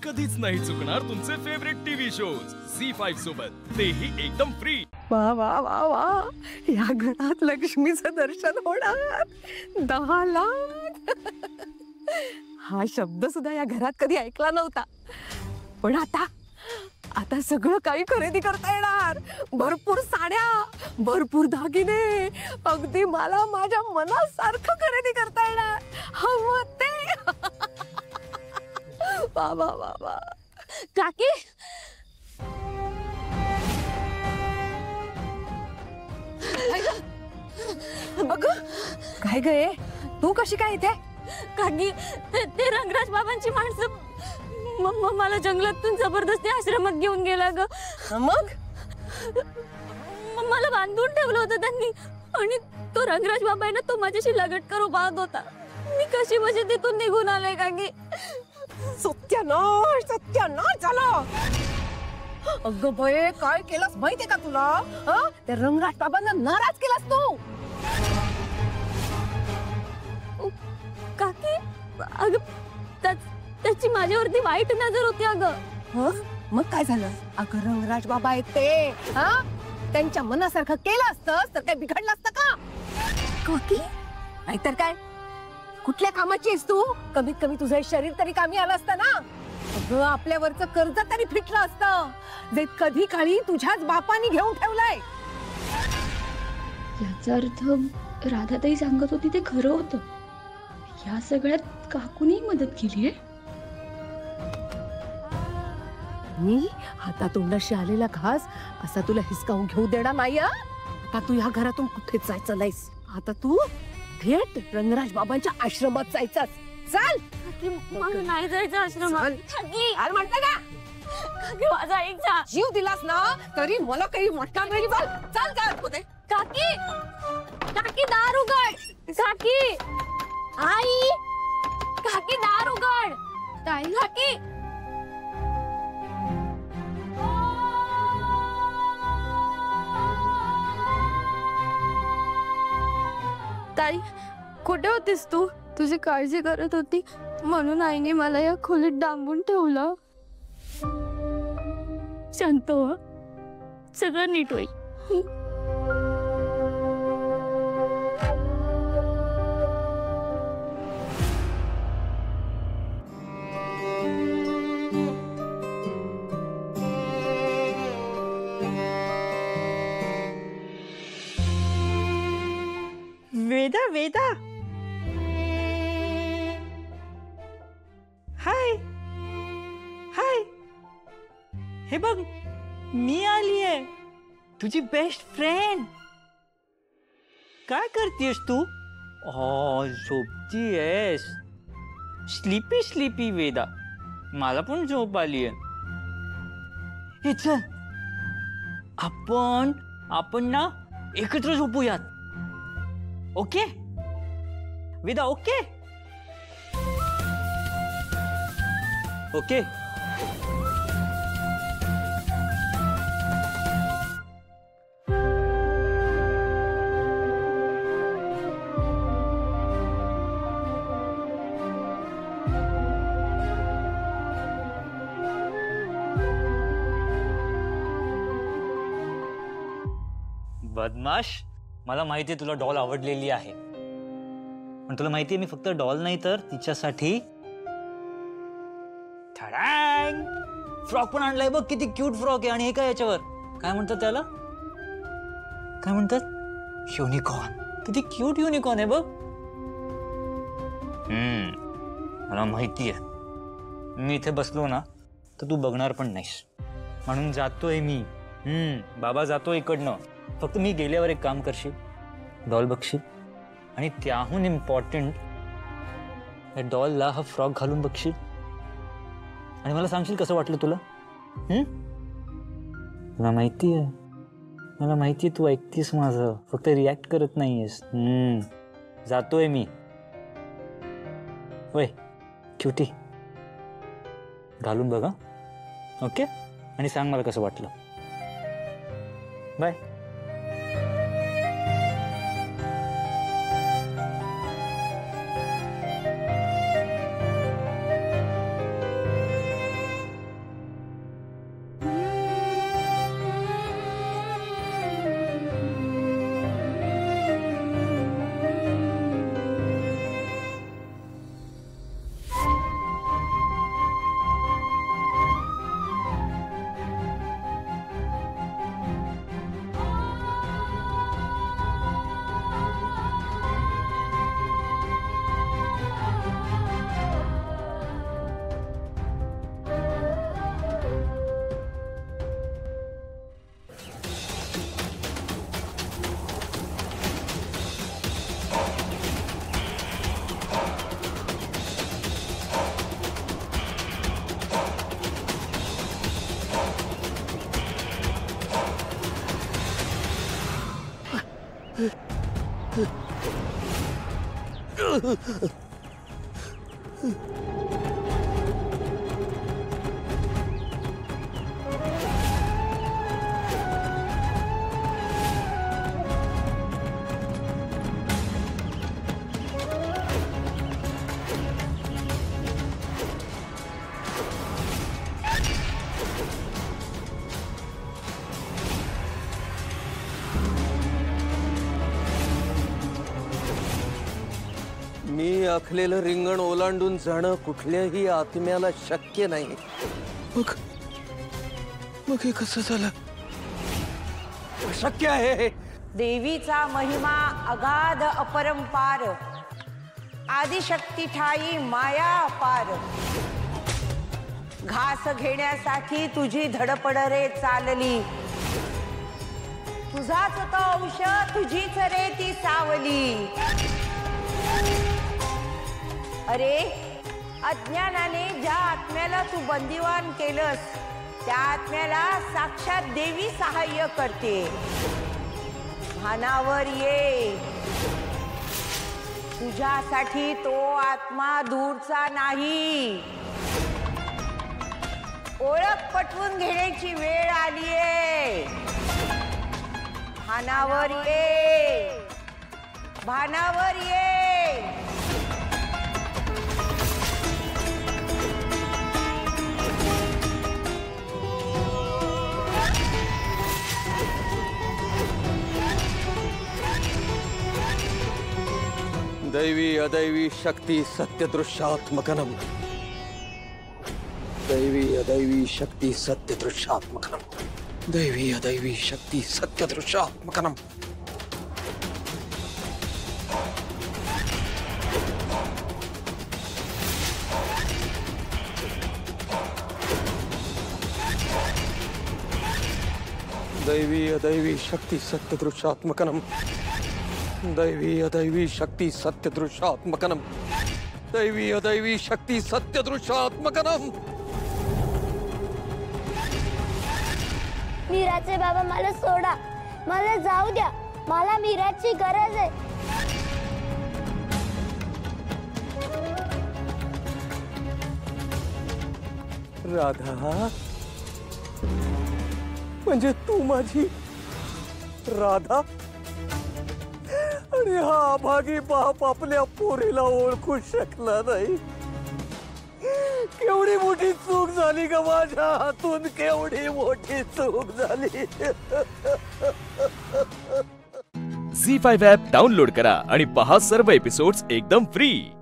कधीच नाही चुकणार तुमचे फेवरेट टीव्ही शोज झी5 सोबत, तेही एकदम फ्री। वा वा वा वा, या घरात लक्ष्मीचं दर्शन होणार। 10 लाख हा शब्द सुद्धा या घरात कधी ऐकला नव्हता, पण आता आता सगळं काही खरेदी करता येणार। भरपूर साड्या, भरपूर दागिने, अगदी मला माझ्या मनासारखं खरेदी करता येणार। हवं ते वा वा वा वा। काकी अगं काय गं, तू कशी काय इथे? काकी ते रंगराज बाबांची माणसं मला जंगलातून जबरदस्ती आश्रमात घेऊन गेला ग। मग मला बांधून ठेवलं होतं त्यांनी, आणि तो रंगराज बाबा आहे ना, तो माझ्याशी लगट करू पाहत होता। मी कशी बशी तिथून निघून आले काकी। सत्यानाश सत्यानाश झालं। अगं बये, काय केलंस माहितीये का तुला? त्या रंगराज बाबांना नाराज केलास तू। काकी अगं त्याची माझ्यावरती वाईट नजर होती अगं। मग काय झालं? अगं रंगराज बाबा आहेत ते, त्यांच्या मनासारखं केलं असतं तर काय बिघडलं असतं का? काकी नाहीतर काय, कुठल्या कामाची आहेस तू? कमीत कमी तुझं शरीर तरी कामी आलं असतं ना। अगं आपल्यावरचं कर्ज तरी फिटलं असतं, जे कधी काळी तुझ्याच बापानी घेऊन ठेवलंय। याचा अर्थ राधाताई सांगत होती ते खरं होतं। या सगळ्यात काकूनी मदत केली आहे। मी हातातोंडाशी आलेला घास असा तुला हिसकावून घेऊ देणार नाही। आता तू या घरातून कुठेच जायचं नाहीस। आता तू थेट रंगराज बाबांच्या आश्रमात जायचंस। चल। मला नाही जायचं आश्रमात। काकी यार म्हटलं का? काकी माझा एक जा। जीव दिलास ना तरी मला काही वाटणार नाही। चल चल चल। काकी काकी दार उघड। काकी आई, काकी दार उघड। ताई काकी ताई कुठे होतीस तू? तुझी काळजी करत होती म्हणून आईने मला या खोलीत डांबून ठेवलं। शांत हो, सगळं नीट होईल। वेदा वेदा, हाय हाय, हे बघ मी आली आहे, तुझी बेस्ट फ्रेंड। काय करतेस तू? झोपतीयस? स्लीपी स्लीपी वेदा, मला पण झोप आली आहे। हे चल आपण ना एकत्र झोपूयात, ओके वेदा? Okay okay. बदमाश, मला माहिती आहे तुला डॉल आवडलेली आहे, पण तुला माहिती आहे मी फक्त डॉल नाही तर तिच्यासाठी फ्रॉक पण आणलाय बघ। किती क्यूट फ्रॉक आहे। आणि हे काय याच्यावर काय म्हणतात त्याला? काय म्हणतात? युनिकॉर्न। किती क्यूट युनिकॉर्न आहे बघ। मला माहिती आहे मी इथे बसलो ना तर तू बघणार पण नाहीस, म्हणून जातोय मी। बाबा जातो इकडनं, फक्त मी गेल्यावर एक काम करशील, डॉल बघशील आणि त्याहून इम्पॉर्टंट या डॉलला हा फ्रॉक घालून बघशील आणि मला सांगशील कसं वाटलं तुला। मला माहिती आहे तू ऐकतीस माझं, फक्त रिॲक्ट करत नाहीयेस। जातोय मी। वय क्यूटी, घालून बघा, ओके? आणि सांग मला कसं वाटलं। बाय। मी आखलेलं रिंगण ओलांडून जाणं कुठल्याही आत्म्याला शक्य नाही. मग मग हे कसं झालं? अशक्य आहे. देवीचा महिमा अगाध अपरंपार, आदिशक्ती ठाई माया अपार. घास घेण्यासाठी तुझी धडपड रे चालली, तुझाच तो अंश तुझीच रे ती सावली. अरे अज्ञानाने ज्या आत्म्याला तू बंदिवान केलंस, त्या आत्म्याला साक्षात देवी सहाय्य करते. भानावर ये. तुझ्यासाठी तो आत्मा दूरचा नाही. ओळख पटवून घेण्याची वेळ आलीये. भानावर ये. भानावर ये. दैवी अदैवी शक्ती सत्यदृश्यात्मकनम. दैवी अदैवी शक्ती सत्यदृश्यात्मकनम. दैवी अदैवी शक्ती सत्यदृश्यात्मकनम. दैवी अदैवी शक्ती सत्यदृश्यात्मकनम. दैवी अदैवी शक्ती सत्यदृश्यात्मकनम. दैवी अदैवी शक्ती सत्यदृश्यात्मकनम. मीराचे बाबा मला सोडा, मला जाऊ द्या, मला मीराची गरज आहे. राधा, म्हणजे तू माझी राधा? आणि हा अभागी बाप आपल्या पोरीला ओळखू शकला नाही. केवढी मोठी चूक झाली ग माझ्या हातून, केवढी मोठी चूक झाली. झी5 ॲप डाउनलोड करा आणि पहा सर्व एपिसोड्स एकदम फ्री.